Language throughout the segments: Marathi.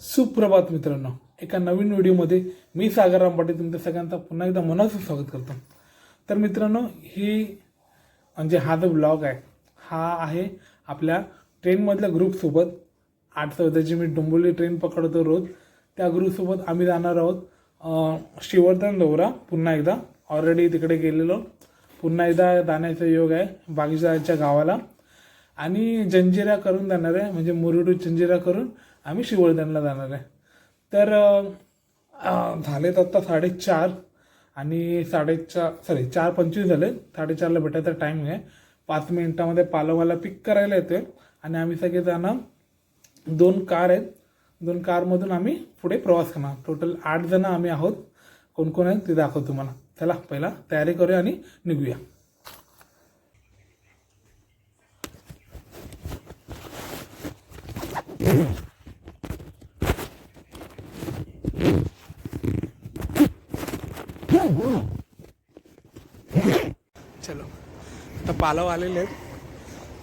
सुप्रभात मित्रांनो, एका नवीन व्हिडिओमध्ये मी सागरराम पाटील तुमच्या सगळ्यांचा पुन्हा एकदा मनापासून स्वागत करतो. तर मित्रांनो, हा जो ब्लॉग आहे हा आहे आपल्या ट्रेनमधल्या ग्रुपसोबत. 8:14ची मी डोंबिवली ट्रेन पकडतो रोज. त्या ग्रुपसोबत आम्ही जाणार आहोत श्रीवर्धन डोंगरा. पुन्हा एकदा ऑलरेडी तिकडे गेलेलो, पुन्हा एकदा जाण्याचा योग आहे बागीच्या गावाला. आणि जंजिरा करून जाणार आहे, म्हणजे मुरुड जंजिरा करून आम्ही श्रीवर्धनला जाणार आहे. तर झालेत आता 4:30 आणि 4:25 झाले. 4:30ला भेटायचा टाईम आहे. 5 मिनिटामध्ये पालवाला पिक करायला येते आणि आम्ही सगळे जाणार. 2 कार आहेत, 2 कारमधून आम्ही पुढे प्रवास करणार. टोटल 8 जण आम्ही आहोत. कोण कोण आहेत ते दाखवतो तुम्हाला. चला पहिला तयारी करूया आणि निघूया. चलो, आता पालव आलेले आहेत.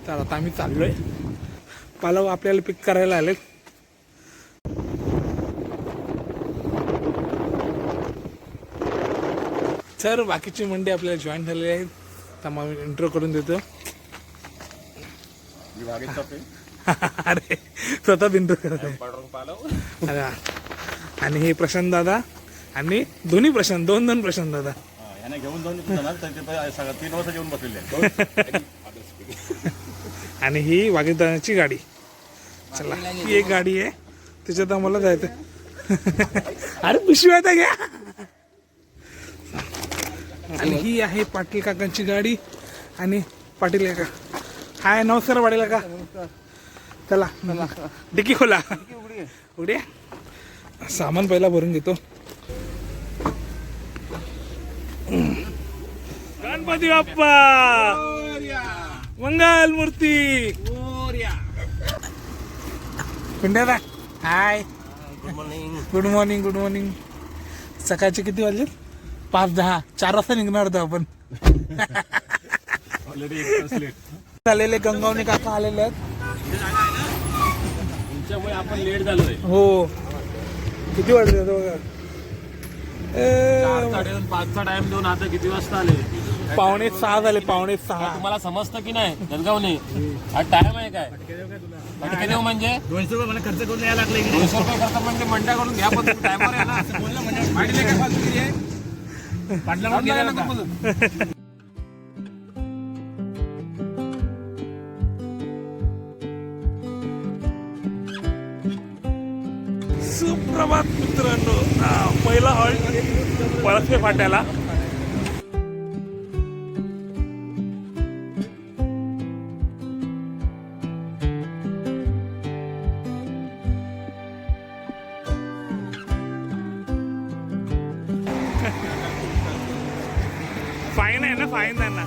तर आता आम्ही चाललोय. पालव आपल्याला पिक करायला आलेत. सर बाकीची मंडी आपल्याला जॉईन झालेली आहेत. तर मग इंट्रो करून देतो. अरे स्वतः इंट्रो करत आहे. आणि हे प्रशांत दादा आणि दोन्ही प्रशांत, दोन प्रशांत दादा घेऊन जाऊन 3 वाजता जेवून बसलेले. आणि ही वागीदाराची गाडी. चला, ही एक गाडी आहे, त्याच्यात आम्हाला जायचं. अरे पिशवी आता घ्या. आणि ही आहे पाटील काकांची गाडी. आणि पाटील काका, हाय, नमस्कार पाटील काका. चला डिक्की खोला, उड्या. सामान पहिला भरून घेतो. गणपती बाप्पा मंगल मूर्ती. पिंड्यादा हाय, गुड मॉर्निंग. Good morning. सकाळचे किती वाजले? 5:10. 4 वाजता निघणार होतो आपण. आलेले गंगावणे काका आलेले आहेत. तुमच्यामुळे आपण लेट झालोय. हो, किती वाजले होते? 5चा टाइम देऊन आता किती वाजता आले? 5:45 झाले. 5:45. तुम्हाला समजतं की नाही गणगावने हा टाइम आहे काय? फटके देऊ म्हणजे 200 रुपये मला खर्च करून यायला लागले. 200 रुपये खर्च म्हणजे मंड्याकडून घ्या, पण टायमवर आहे ना असं बोललं म्हणजे सुप्रभात मित्रांनो. पहिला हॉल्ट पळसपे फाट्याला. फाईन आहे ना, फाईन आहे ना.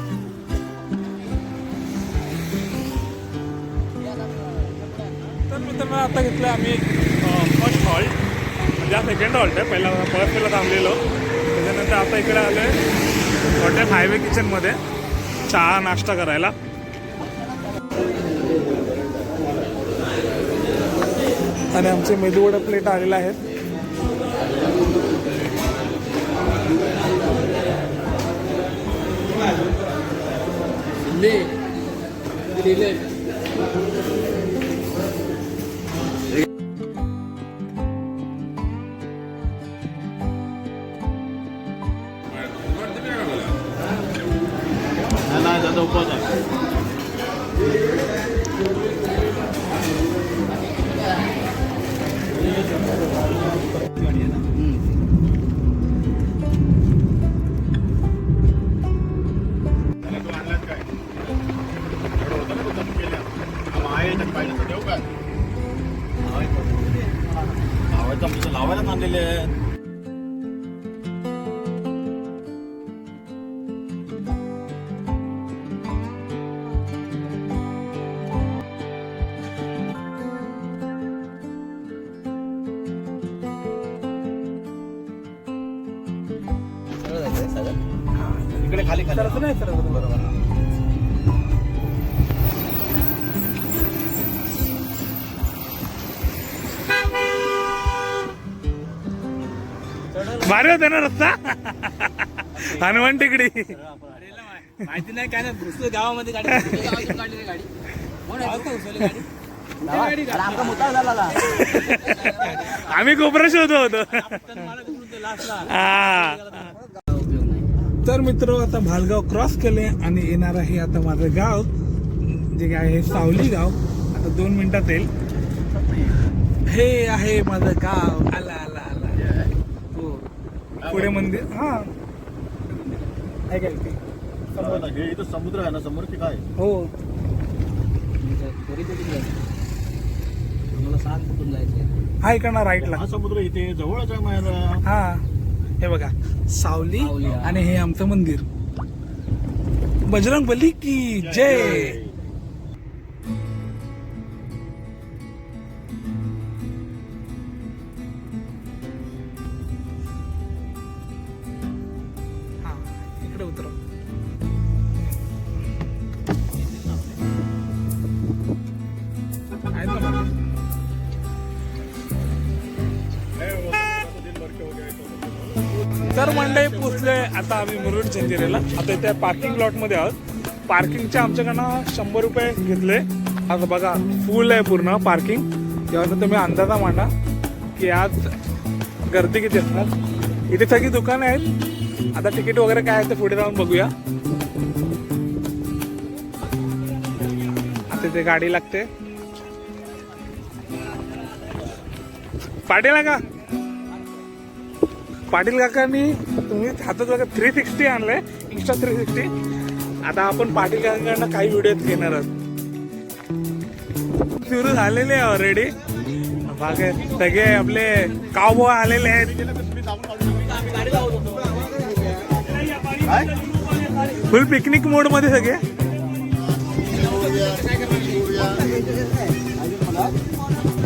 तर मित्रांनो, आता घेतलं आम्ही फर्स्ट हॉल्ट, म्हणजे हा सेकंड हॉल्ट आहे. पहिला पळसपेला थांबलेलो, त्याच्यानंतर आता इकडे आलो आहे हॉटेल हायवे किचनमध्ये चहा नाश्ता करायला. आणि आमचे मेदूवडा प्लेट आलेले आहेत. उपवास आहे. लावायला आणलेले आहेत. इकडे खाली खाली नाही सर, बरोबर. भारी होते ना रस्ता हनुमान टेकडी. माहिती नाही काय नाही घुसलो गावामध्ये गाडी काढली गाडी कोण आहे गाडी आम्ही कोपरा शोधत होतो. तर मित्र आता भालगाव क्रॉस केले आणि येणार आहे आता माझं गाव जे काय आहे सावली गाव. आता 2 मिनिटात येईल. हे आहे माझं गाव. आला आला आला हो पुढे मंदिर. हा आहे काय ते हे इथं समुद्र आहे ना समोर की काय हो. मला सांग कुठून जायचं. हा इकडनं राईटला. हा समुद्र इथे जवळच आहे माझ्या. हा हे बघा सावली सावली, हा. आणि हे आमचं मंदिर. बजरंग बली की जय. हा इकडे उतरा. आहेत ना मंदिर. तर मंडई पोचले आता आम्ही मुरुड जंजिरेला. आता इथे पार्किंग लॉट मध्ये आहोत. पार्किंगचे आमच्याकडनं 100 रुपये घेतले. आता बघा फुल आहे पूर्ण पार्किंग. तेव्हा तर तुम्ही अंदाजा मांडा की आज गर्दी किती असणार. इथे सगळी दुकानं आहेत. आता तिकीट वगैरे काय आहे ते पुढे जाऊन बघूया. आता इथे गाडी लागते. पाटील का पाटील काकांनी तुम्ही हातात बघा 360 आणलंय. इंस्टा 360. आता आपण पाटील काकांकडनं काही व्हिडिओ घेणार आहोत. सुरू झालेले आहे ऑलरेडी. बाकी सगळे आपले कावबॉय आलेले आहेत. फुल पिकनिक मोड मध्ये सगळे.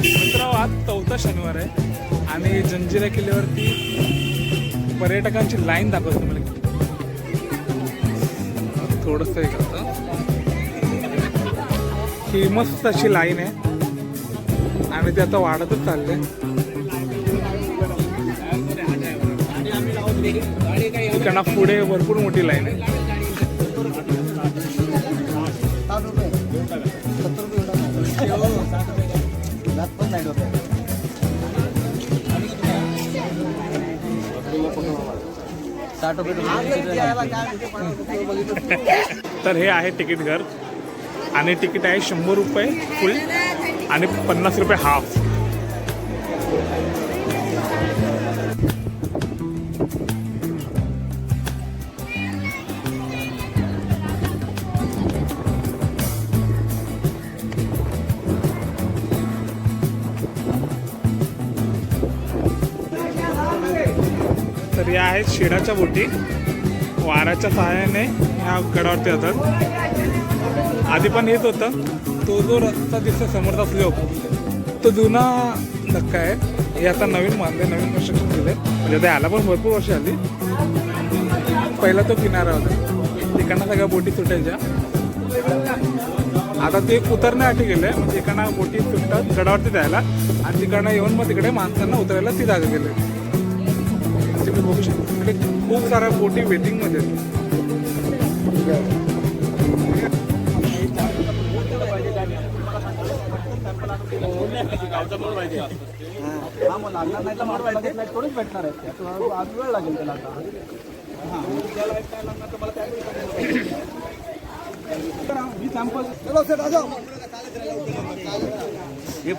मित्रांनो आज 4था शनिवार आहे आणि जंजिरा किल्ल्यावरती पर्यटकांची लाईन दाखवतो मला. थोडस एक आता ही मस्त अशी लाईन आहे आणि ते आता वाढतच चाललंय. इकडनं पुढे भरपूर मोठी लाईन आहे. तर हे आहे तिकीट घर आणि तिकीट आहे 100 रुपये फुल आणि 50 रुपये हाफ. तर या आहेत शिडाच्या बोटी. वाऱ्याच्या सहाय्याने ह्या गडावरती जातात. आधी पण हेच होतं. तो जो रस्ता दिसतो समोरचा स्लोप तो जुना धक्का आहे. हे आता नवीन बांधले, नवीन कन्स्ट्रक्शन केले. म्हणजे ते याला पण भरपूर वर्ष आली. पहिला तो किनारा होता. तिकडनं सगळ्या बोटी सुटायच्या. आता ते उतरण्यासाठी गेले. म्हणजे इकडनं बोटी सुटतात गडावरती जायला आणि तिकडनं येऊन मग तिकडे माणसांना उतरायला ती जागा गेले. तुम्ही बघू शकता तिकडे खूप साऱ्या बोटी वेटिंग मध्ये आहेत.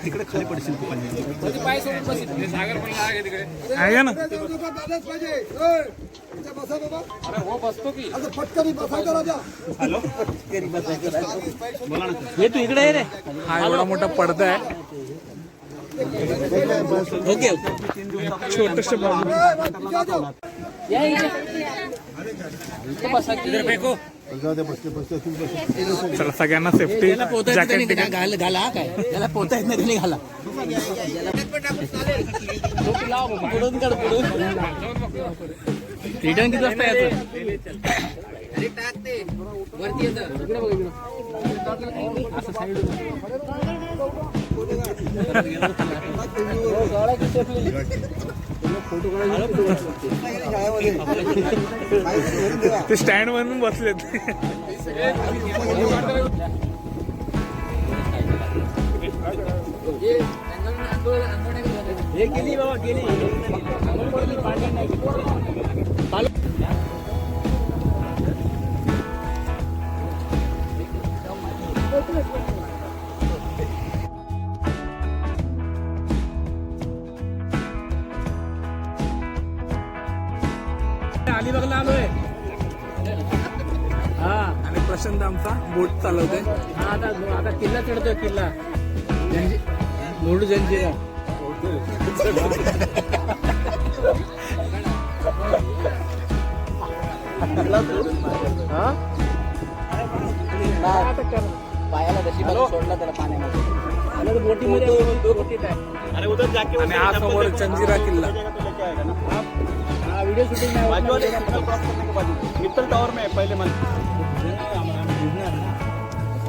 तिकडे खाली पडशील तू आहे ना. हे तू इकडे आहे रे. हा एवढा मोठा पडदा आहे. ओके छोटस चला सगळ्यांना सेफ्टी जॅकेट घाला काय त्याला पोहता येत नाही घाला. रिटर्न किती वाजता यायचं. असं साईड ते स्टँड वरून बसलेत. अलिबागला आलोय. हा आणि प्रशांत आमचा बोट चालवतोय. हा आता किल्ला चढतोय. किल्ला मोडू जंजिरा. पायाला जशी सोडला त्याला पाण्यामध्ये बोटीमध्ये अरे उधर जाके आणि हा समोर जंजिरा किल्ला. व्हिडिओ शूटिंग मित्तल टावर में पहिले मन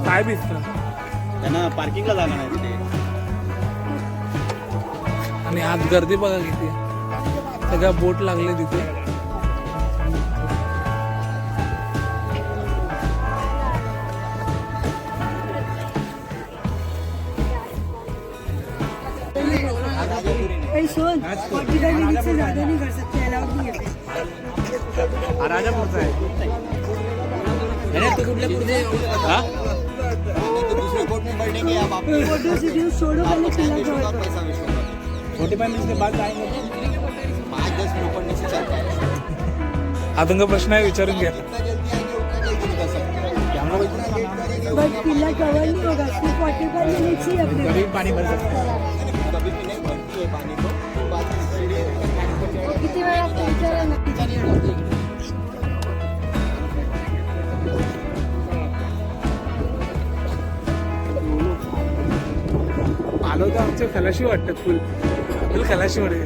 काय दिसतं. त्यांना पार्किंगला जागा नाही तिथे. आणि आज गर्दी बघा किती. सगळ्या बोट लागले तिथे. सुन 45 मिनट से ज्यादा नहीं कर सकते, अलाउड नहीं है. राजापूरचा आहे. तू कुठल्या पुढे दूसरे कोर्ट में बैठेंगे आप आपके फोटो से जो छोड़ो पहले किला कवर. पैसा विश्वास 45 मिनट के बाद आएंगे. 5-10 मिनट ऊपर नीचे चलता है. आतंक प्रश्न आहे, विचारून घ्या. जितना जल्दी आएंगे उतना जल्दी निकल सकते हैं. बट किला कवर नहीं होगा, उसमें 45 मिनट ही अपने कभी पानी भर सकता है. कभी भी नहीं भरती है पानी को. बाद में सीढ़ी किती वेळा विचारा ना. आलो तर आमचे खलाशी वाटतात. फुल खलाशी मध्ये.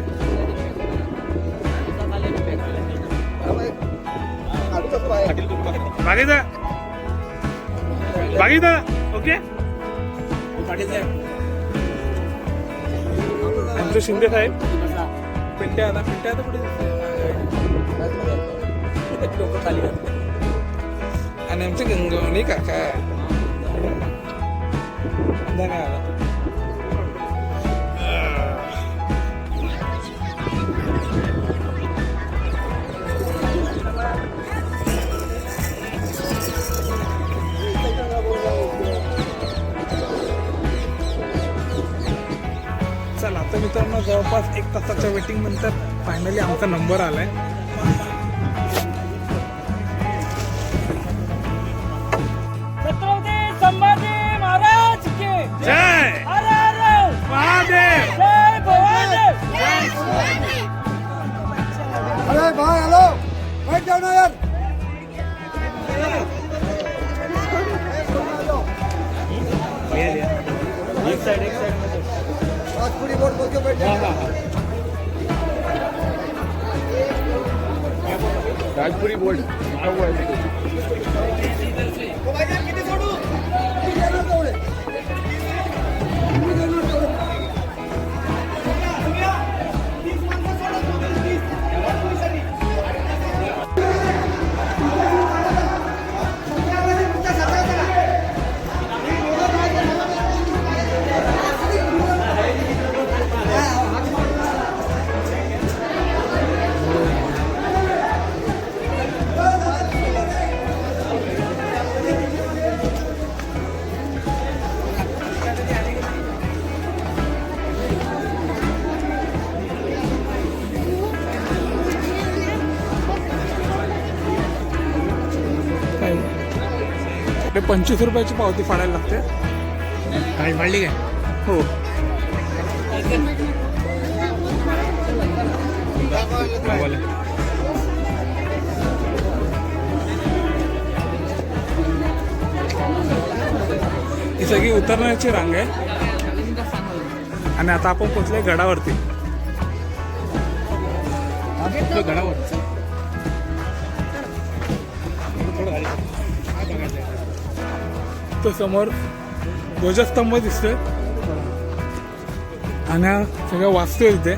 बागीचा ओके. आमचे शिंदे साहेब. पिंट्या आता कुठे लोक खाली करतात. आणि आमचे गंगवणी काका. धन्यवाद. चला आता मित्रांनो, जवळपास 1 तासाच्या वेटिंग नंतर फायनली आमचा नंबर आलाय. छत्रपती संभाजी महाराज की जय हर हर महादेव. जय भवानी. अरे भाई हेलो बैठ जाओ ना यार. एक साइड राजपुरी बोर्ड बोल के बैठ जाओ. राजपुरी बोल्ट आपले 25 रुपयाची पावती फाडायला लागते. काय वाढली काय? हो. ही सगळी उतरण्याची रांग आहे. आणि आता आपण पोहोचलोय गडावरती. गडावर तो समोर ध्वजस्तंभ दिसतोय आणि हा सगळं वाचतोय इथे.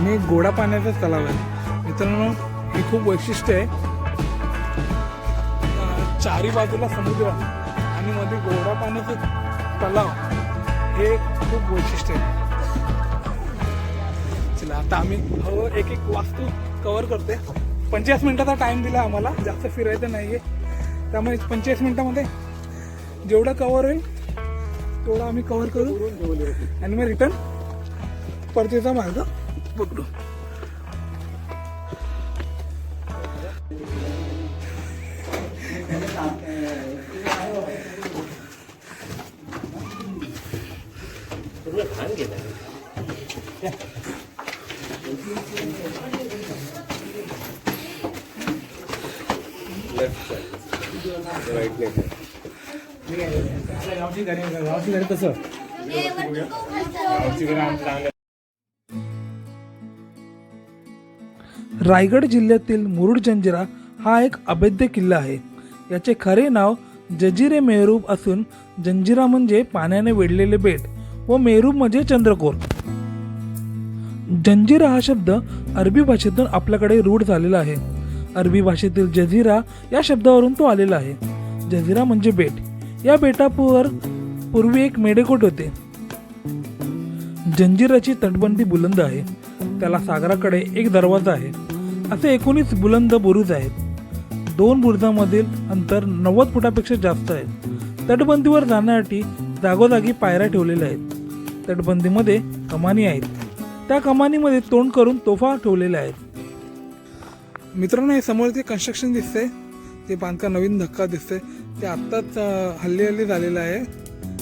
आणि एक गोडा पाण्याचा तलाव आहे. मित्रांनो हे खूप वैशिष्ट्य आहे. चारी बाजूला समुद्र आणि मध्ये गोडा पाण्याचं तलाव हे खूप वैशिष्ट्य आहे. चला आता आम्ही एक एक वास्तू कव्हर करते. 50 मिनिटाचा टाइम दिला आम्हाला, जास्त फिरायचं नाहीये, त्यामुळे 50 मिनिटामध्ये जेवढं कव्हर होईल तेवढं आम्ही कव्हर करू आणि मग रिटर्न परतीचा मार्ग पकडू. रायगड जिल्ह्यातील मुरुड जंजिरा हा एक अभेद्य किल्ला आहे. याचे खरे नाव जजिरे मेहरूब असून जंजिरा म्हणजे पाण्याने वेढलेले बेट व मेहरूब म्हणजे चंद्रकोर. जंजिरा हा शब्द अरबी भाषेतून आपल्याकडे रूढ झालेला आहे. अरबी भाषेतील जझिरा या शब्दावरून तो आलेला आहे. जझिरा म्हणजे बेट. या बेटावर पूर्वी एक मेढेकोट होते. जंजिराची तटबंदी बुलंद आहे. त्याला सागराकडे एक दरवाजा आहे. असे 19 बुलंद बुरुज आहेत. 2 बुरुजामधील अंतर 90 फुटापेक्षा जास्त आहे. तटबंदीवर जाण्यासाठी जागोजागी पायऱ्या ठेवलेल्या आहेत. तटबंदीमध्ये कमानी आहेत. त्या कमानीमध्ये तोंड करून तोफा ठेवलेल्या आहेत. मित्रांनो हे समोर जे कन्स्ट्रक्शन दिसतंय ते बांधकाम नवीन धक्का दिसतंय ते आत्ताच हल्ली झालेलं आहे.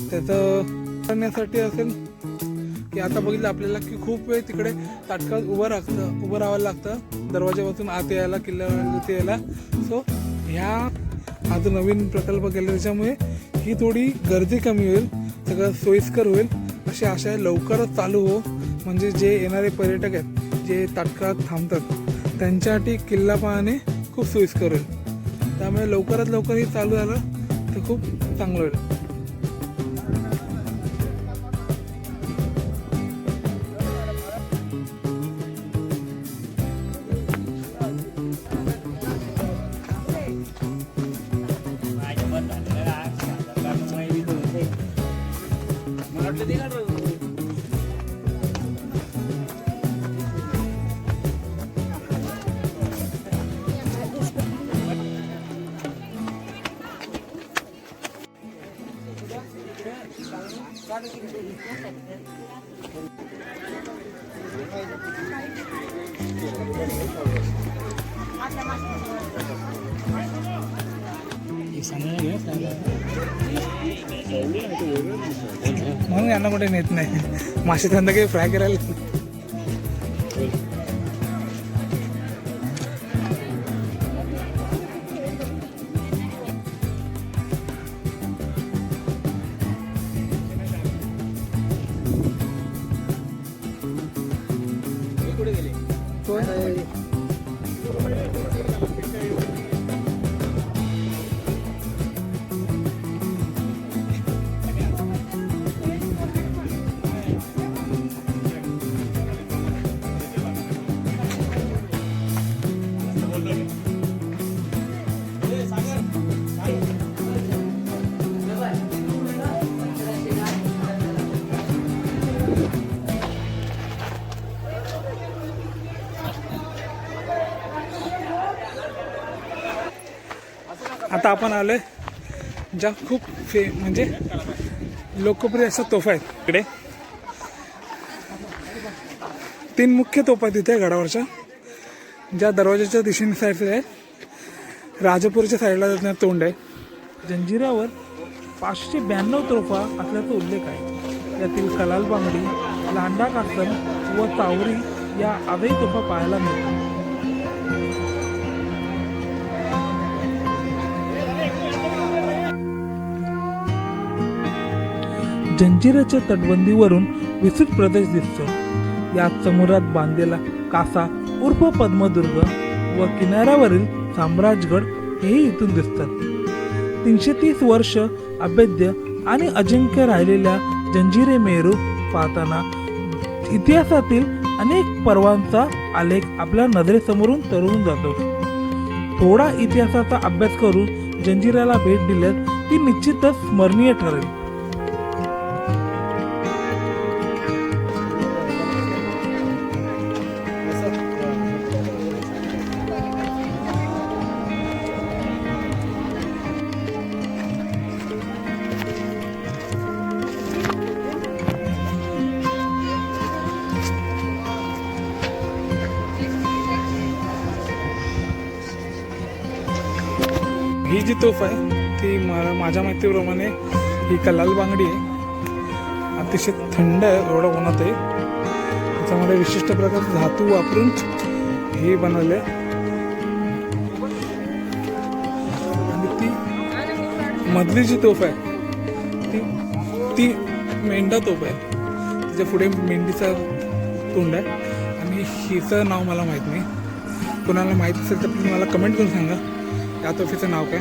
त्याचं करण्यासाठी असेल की आता बघितलं आपल्याला की खूप वेळ तिकडे ताटकाळ उभं राहावं लागतं दरवाजापासून आत यायला किल्ल्यावर यायला. सो हा जो नवीन प्रकल्प केला त्याच्यामुळे ही थोडी गर्दी कमी होईल, सगळं सोयीस्कर होईल अशी आशा आहे. लवकरच चालू हो म्हणजे जे येणारे पर्यटक आहेत जे ताटकाळात थांबतात त्यांच्यासाठी किल्ला पाहणे खूप सोयीस्कर होईल. त्यामुळे लवकरात लवकर हे चालू झालं तर खूप चांगलं होईल. म्हणून यांना कुठे नेत नाही. मासे धंदा काही फ्राय करायला आता आपण आलोय ज्या खूप म्हणजे लोकप्रिय अशा तोफा आहेत. इकडे 3 मुख्य तोफा तिथे गडावरच्या ज्या दरवाजाच्या दिशेने साईड आहेत. राजापूरच्या साईडला त्यांना तोंड आहे. जंजिऱ्यावर 592 तोफा असल्याचा उल्लेख आहे. यातील कलाल बांगडी, लांडा कासन व तावरी या आजही तोफा पाहायला मिळतात. जंजिऱ्याच्या तटबंदीवरून विस्तृत प्रदेश दिसतो. यात समुद्रात बांधलेला कासा उर्फ पद्मदुर्ग व किनाऱ्यावरील साम्राजगड हेही इथून दिसतात. 330 वर्ष अभेद्य आणि अजिंक्य राहिलेल्या जंजिरे मेरू पाहताना इतिहासातील अनेक पर्वांचा आलेख आपल्या नजरेसमोरून तरळून जातो. थोडा इतिहासाचा अभ्यास करून जंजिऱ्याला भेट दिल्यास ती निश्चितच स्मरणीय ठरेल. ही जी तोफ आहे ती माझ्या माहितीप्रमाणे ही कलाल बांगडी आहे. अतिशय थंड आहे, एवढं उन्हात आहे. त्याच्यामध्ये विशिष्ट प्रकारचे धातू वापरून हे बनवले आणि ती मधली जी तोफ आहे ती मेंढा तोफ आहे. त्याच्या पुढे मेंढीचा तोंड आहे आणि हिचं नाव मला माहीत नाही. कोणाला माहीत असेल तर तुम्ही मला कमेंट करून सांगा या तोफीचं नाव काय.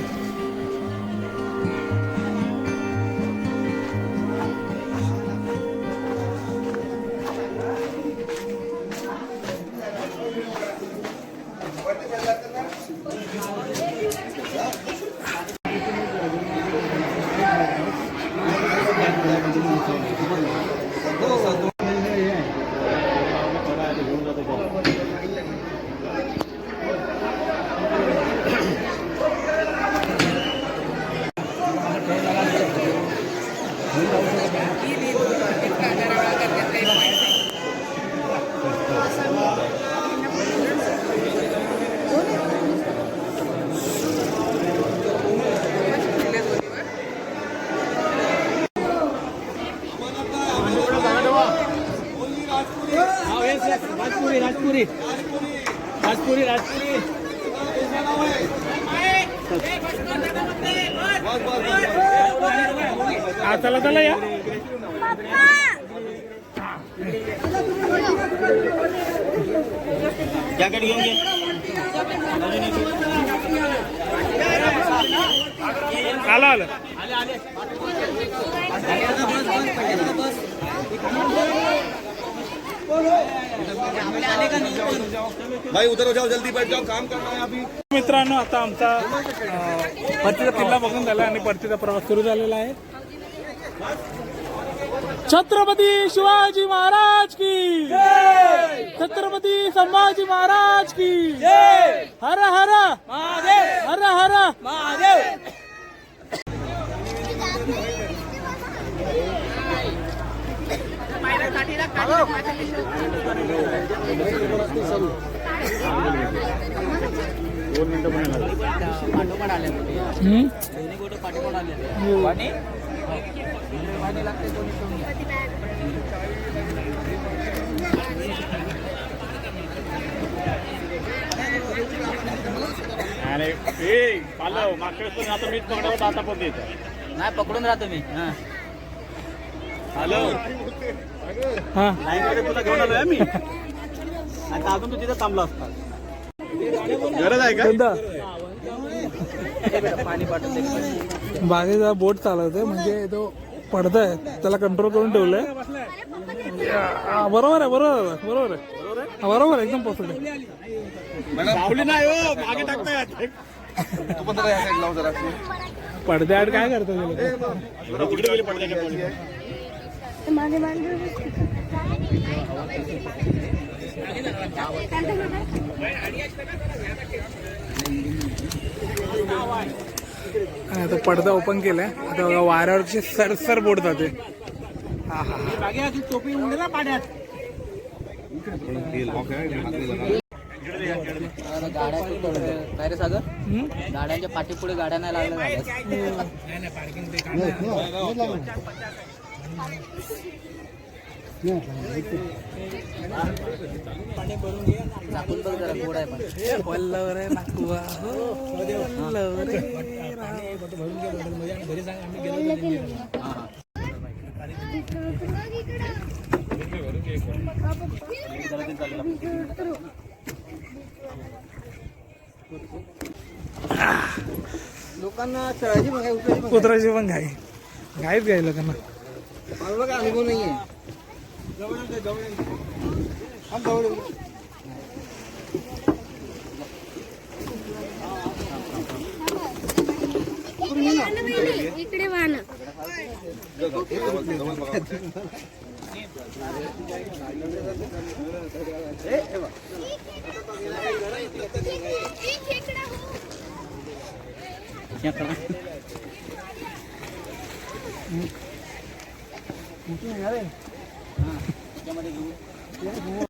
राजपुरी राजपुरी राजपुरी चला चला या. जॅकेट घेऊन घे. आलं आलं. भाई उतरो, जाओ जल्दी बैठ जाओ, काम करना है अभी. मित्रांनो आता आमचा परतीचा किल्ला बघून झाला आणि परतीचा प्रवास सुरू झालेला आहे. छत्रपती शिवाजी महाराज की छत्रपती संभाजी महाराज की हर हर महादेव, हर हर महादेव. अरे पालव मागच्या वेळेस आता मीच पकडावं, आता पण देत नाही पकडून राहतो मी. हॅलो हा लाईनमध्ये तुला घेऊन आलोय मी. आता अजून तू तिथं थांबला असता. गरज आहे का? पाणी पाठवून बागेचा बोट चालवतोय म्हणजे तो पडतोय त्याला कंट्रोल करून ठेवलंय. बरोबर आहे बरोबर आहे बरोबर आहे बरोबर एकदम परफेक्ट आहे. सावली नाही हो, मागे टाकताय. तू पण जरा या साईड लाव जरा. पडद्याआड काय करतो तिकडे गेले पडद्याच्या. मागे मागे आता पडदा ओपन केलाय. आता बघा वाऱ्यावरची सरसर बोट जाते. हा हा टोपी उडे ना पाण्यात. गाड्या काय रे सागर, गाड्यांच्या पाठीपुढे गाड्या नाही लागल्या. झाकून बघ जरा, गोड आहे पण. वल्लव रे नाकुआ हो, वल्लव रे लोकांना चढायची बघा, उतरायची पण घाई घाईच घाई लोकांना. अनुभव नाहीये. इकडे वाहन